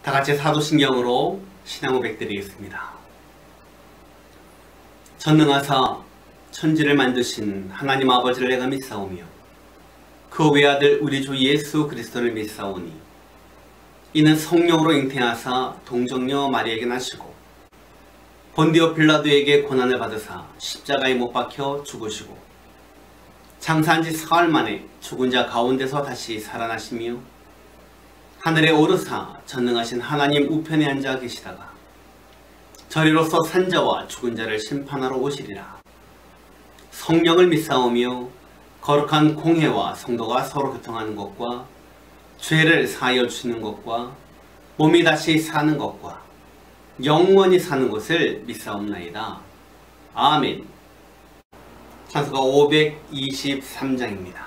다같이 사도신경으로 신앙 고백 드리겠습니다. 전능하사 천지를 만드신 하나님 아버지를 내가 믿사오며 그 외아들 우리 주 예수 그리스도를 믿사오니 이는 성령으로 잉태하사 동정녀 마리에게 나시고 본디오 빌라도에게 고난을 받으사 십자가에 못 박혀 죽으시고 장사한 지 사흘 만에 죽은 자 가운데서 다시 살아나시며 하늘에 오르사 전능하신 하나님 우편에 앉아 계시다가 저리로서 산자와 죽은 자를 심판하러 오시리라. 성령을 믿사오며 거룩한 공회와 성도가 서로 교통하는 것과 죄를 사하여 주시는 것과 몸이 다시 사는 것과 영원히 사는 것을 믿사옵나이다. 아멘. 찬송가 523장입니다.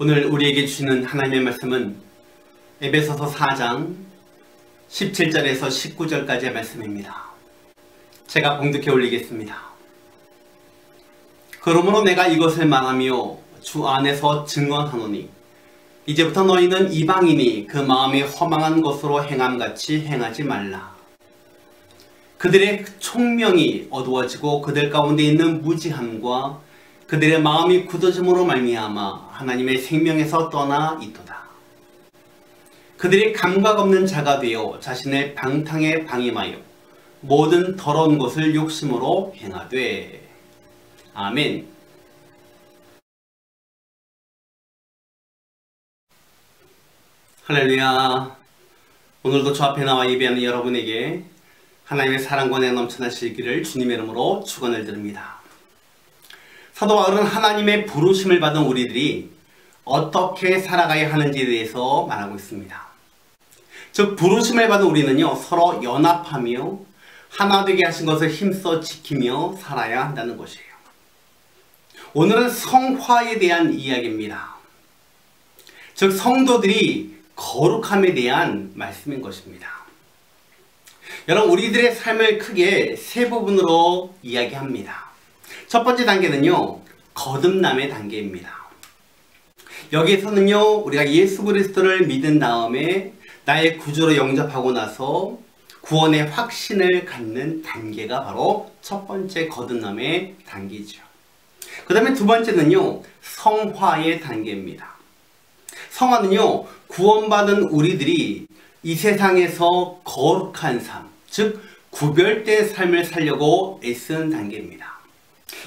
오늘 우리에게 주시는 하나님의 말씀은 에베소서 4장 17절에서 19절까지의 말씀입니다. 제가 봉독해 올리겠습니다. 그러므로 내가 이것을 말하며 주 안에서 증언하노니 이제부터 너희는 이방인이 그 마음이 허망한 것으로 행함같이 행하지 말라. 그들의 총명이 어두워지고 그들 가운데 있는 무지함과 그들의 마음이 굳어짐으로 말미암아 하나님의 생명에서 떠나 있도다. 그들이 감각 없는 자가 되어 자신의 방탕에 방임하여 모든 더러운 것을 욕심으로 행하되. 아멘. 할렐루야. 오늘도 주 앞에 나와 예배하는 여러분에게 하나님의 사랑과 은혜가 넘쳐나시기를 주님의 이름으로 축원을 드립니다. 사도 바울은 하나님의 부르심을 받은 우리들이 어떻게 살아가야 하는지에 대해서 말하고 있습니다. 즉 부르심을 받은 우리는요, 서로 연합하며 하나 되게 하신 것을 힘써 지키며 살아야 한다는 것이에요. 오늘은 성화에 대한 이야기입니다. 즉 성도들이 거룩함에 대한 말씀인 것입니다. 여러분, 우리들의 삶을 크게 세 부분으로 이야기합니다. 첫 번째 단계는요, 거듭남의 단계입니다. 여기에서는요, 우리가 예수 그리스도를 믿은 다음에 나의 구주로 영접하고 나서 구원의 확신을 갖는 단계가 바로 첫 번째 거듭남의 단계죠. 그 다음에 두 번째는요, 성화의 단계입니다. 성화는요, 구원받은 우리들이 이 세상에서 거룩한 삶, 즉 구별된 삶을 살려고 애쓰는 단계입니다.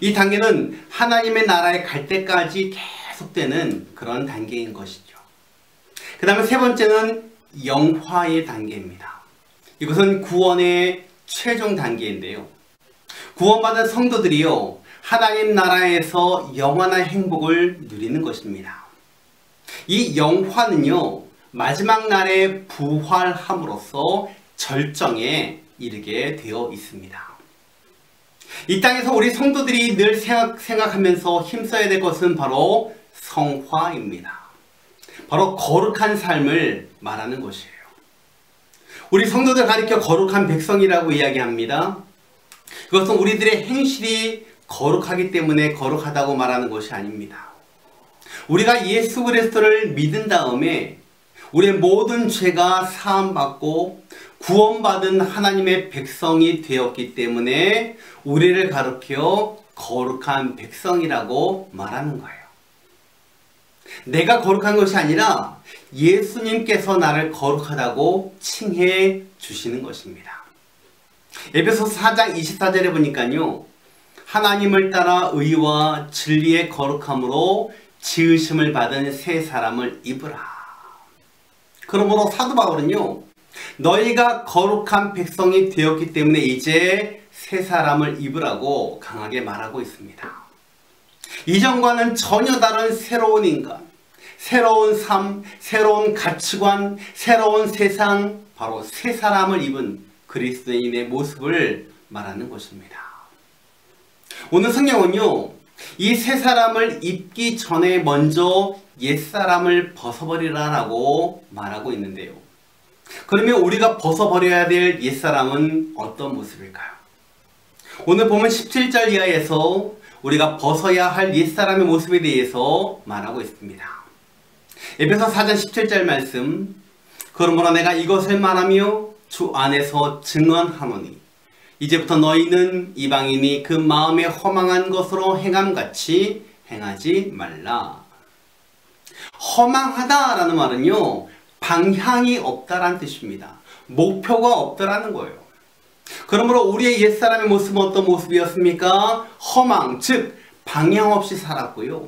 이 단계는 하나님의 나라에 갈 때까지 계속되는 그런 단계인 것이죠. 그 다음에 세 번째는 영화의 단계입니다. 이것은 구원의 최종 단계인데요. 구원받은 성도들이요, 하나님 나라에서 영원한 행복을 누리는 것입니다. 이 영화는요, 마지막 날에 부활함으로써 절정에 이르게 되어 있습니다. 이 땅에서 우리 성도들이 늘 생각하면서 힘써야 될 것은 바로 성화입니다. 바로 거룩한 삶을 말하는 것이에요. 우리 성도들 가리켜 거룩한 백성이라고 이야기합니다. 그것은 우리들의 행실이 거룩하기 때문에 거룩하다고 말하는 것이 아닙니다. 우리가 예수 그리스도를 믿은 다음에 우리의 모든 죄가 사함받고 구원받은 하나님의 백성이 되었기 때문에 우리를 가리켜 거룩한 백성이라고 말하는 거예요. 내가 거룩한 것이 아니라 예수님께서 나를 거룩하다고 칭해 주시는 것입니다. 에베소서 4장 24절에 보니까요, 하나님을 따라 의와 진리의 거룩함으로 지으심을 받은 새 사람을 입으라. 그러므로 사도 바울은요, 너희가 거룩한 백성이 되었기 때문에 이제 새 사람을 입으라고 강하게 말하고 있습니다. 이전과는 전혀 다른 새로운 인간, 새로운 삶, 새로운 가치관, 새로운 세상, 바로 새 사람을 입은 그리스도인의 모습을 말하는 것입니다. 오늘 성경은요, 이 새 사람을 입기 전에 먼저 옛사람을 벗어버리라라고 말하고 있는데요. 그러면 우리가 벗어버려야 될 옛사람은 어떤 모습일까요? 오늘 보면 17절 이하에서 우리가 벗어야 할 옛사람의 모습에 대해서 말하고 있습니다. 에베소 4장 17절 말씀, 그러므로 내가 이것을 말하며 주 안에서 증언하노니 이제부터 너희는 이방인이 그 마음에 허망한 것으로 행함같이 행하지 말라. 허망하다라는 말은요, 방향이 없다라는 뜻입니다. 목표가 없다라는 거예요. 그러므로 우리의 옛사람의 모습은 어떤 모습이었습니까? 허망, 즉 방향 없이 살았고요,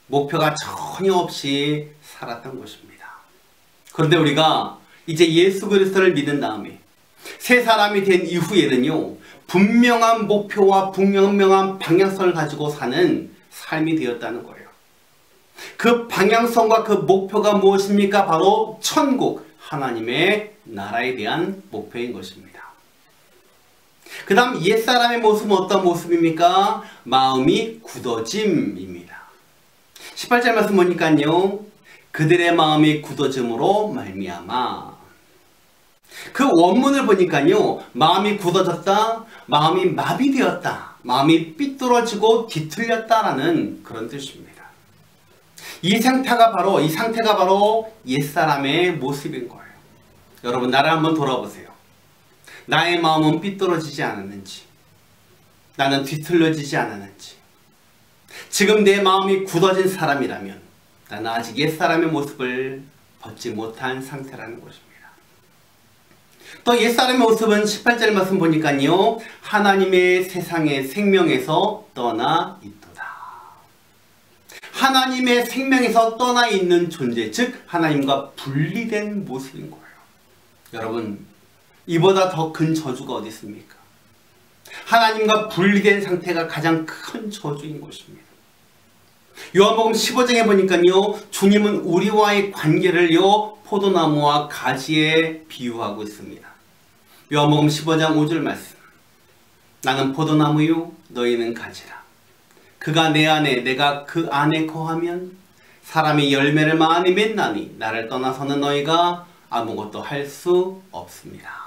목표가 전혀 없이 살았던 것입니다. 그런데 우리가 이제 예수 그리스도를 믿은 다음에 새 사람이 된 이후에는요, 분명한 목표와 분명한 방향성을 가지고 사는 삶이 되었다는 거예요. 그 방향성과 그 목표가 무엇입니까? 바로 천국, 하나님의 나라에 대한 목표인 것입니다. 그 다음 옛사람의 모습은 어떤 모습입니까? 마음이 굳어짐입니다. 18절 말씀 보니까요, 그들의 마음이 굳어짐으로 말미암아. 그 원문을 보니까요, 마음이 굳어졌다, 마음이 마비되었다, 마음이 삐뚤어지고 뒤틀렸다라는 그런 뜻입니다. 이 상태가 바로 옛사람의 모습인 거예요. 여러분, 나를 한번 돌아보세요. 나의 마음은 삐뚤어지지 않았는지, 나는 뒤틀려지지 않았는지, 지금 내 마음이 굳어진 사람이라면 나는 아직 옛사람의 모습을 벗지 못한 상태라는 것입니다. 또 옛사람의 모습은 18절 말씀 보니까요, 하나님의 세상의 생명에서 떠나 있도다. 하나님의 생명에서 떠나 있는 존재, 즉 하나님과 분리된 모습인 거예요. 여러분, 이보다 더 큰 저주가 어디 있습니까? 하나님과 분리된 상태가 가장 큰 저주인 것입니다. 요한복음 15장에 보니까요, 주님은 우리와의 관계를요, 포도나무와 가지에 비유하고 있습니다. 요한복음 15장 5절 말씀, 나는 포도나무요 너희는 가지라. 그가 내 안에 내가 그 안에 거하면 사람이 열매를 많이 맺나니 나를 떠나서는 너희가 아무것도 할 수 없습니다.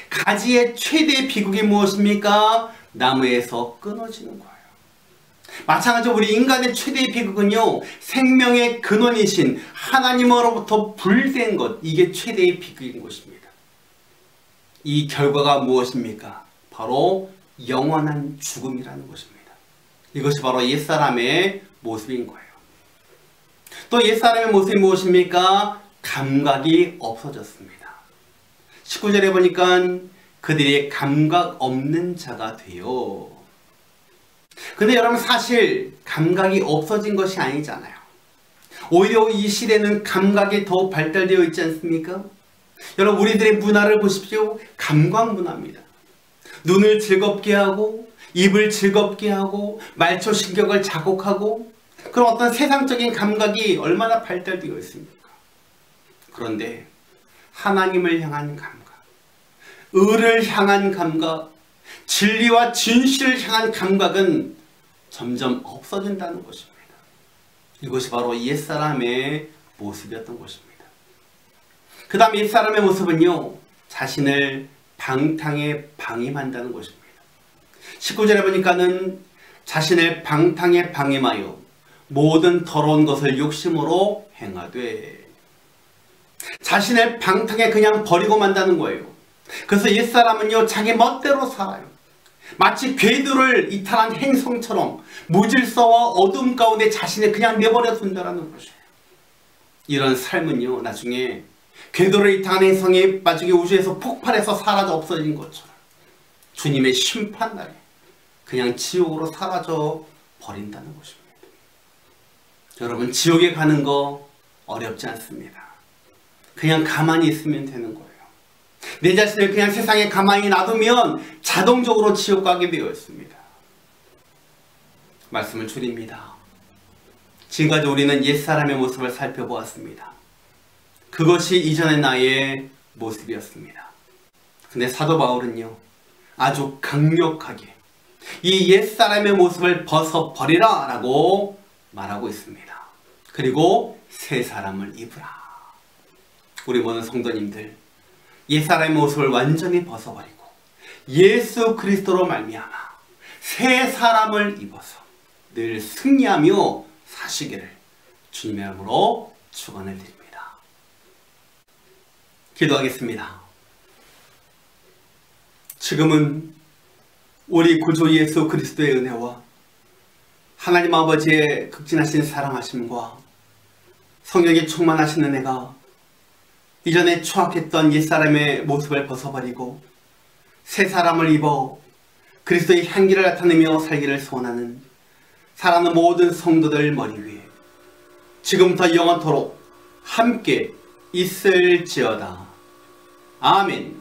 가지의 최대 비극이 무엇입니까? 나무에서 끊어지는 거예요. 마찬가지로 우리 인간의 최대의 비극은요, 생명의 근원이신 하나님으로부터 분리된 것, 이게 최대의 비극인 것입니다. 이 결과가 무엇입니까? 바로 영원한 죽음이라는 것입니다. 이것이 바로 옛사람의 모습인 거예요. 또 옛사람의 모습이 무엇입니까? 감각이 없어졌습니다. 19절에 보니까 그들이 감각 없는 자가 돼요. 근데 여러분, 사실 감각이 없어진 것이 아니잖아요. 오히려 이 시대는 감각이 더 발달되어 있지 않습니까? 여러분, 우리들의 문화를 보십시오. 감각 문화입니다. 눈을 즐겁게 하고 입을 즐겁게 하고 말초신경을 자극하고 그런 어떤 세상적인 감각이 얼마나 발달되어 있습니까? 그런데 하나님을 향한 감각, 의를 향한 감각, 진리와 진실을 향한 감각은 점점 없어진다는 것입니다. 이것이 바로 옛사람의 모습이었던 것입니다. 그 다음 옛사람의 모습은요, 자신을 방탕에 방임한다는 것입니다. 19절에 보니까는 자신을 방탕에 방임하여 모든 더러운 것을 욕심으로 행하되, 자신을 방탕에 그냥 버리고 만다는 거예요. 그래서 옛사람은요, 자기 멋대로 살아요. 마치 궤도를 이탈한 행성처럼 무질서와 어둠 가운데 자신을 그냥 내버려 둔다는 것이에요. 이런 삶은요, 나중에 궤도를 이탈한 행성이 나중에 우주에서 폭발해서 사라져 없어진 것처럼 주님의 심판날에 그냥 지옥으로 사라져 버린다는 것입니다. 여러분, 지옥에 가는 거 어렵지 않습니다. 그냥 가만히 있으면 되는 거예요. 내 자신을 그냥 세상에 가만히 놔두면 자동적으로 지옥 가게 되어 있습니다. 말씀을 줄입니다. 지금까지 우리는 옛사람의 모습을 살펴보았습니다. 그것이 이전의 나의 모습이었습니다. 근데 사도 바울은요, 아주 강력하게 이 옛사람의 모습을 벗어버리라 라고 말하고 있습니다. 그리고 새 사람을 입으라. 우리 모든 성도님들, 옛사람의 모습을 완전히 벗어버리고 예수 그리스도로 말미암아 새 사람을 입어서 늘 승리하며 사시기를 주님의 이름으로 축원을 드립니다. 기도하겠습니다. 지금은 우리 구주 예수 그리스도의 은혜와 하나님 아버지의 극진하신 사랑하심과 성령의 충만하신 은혜가 이전에 추악했던 옛사람의 모습을 벗어버리고 새 사람을 입어 그리스도의 향기를 나타내며 살기를 소원하는 사랑하는 모든 성도들 머리 위에 지금부터 영원토록 함께 있을지어다. 아멘.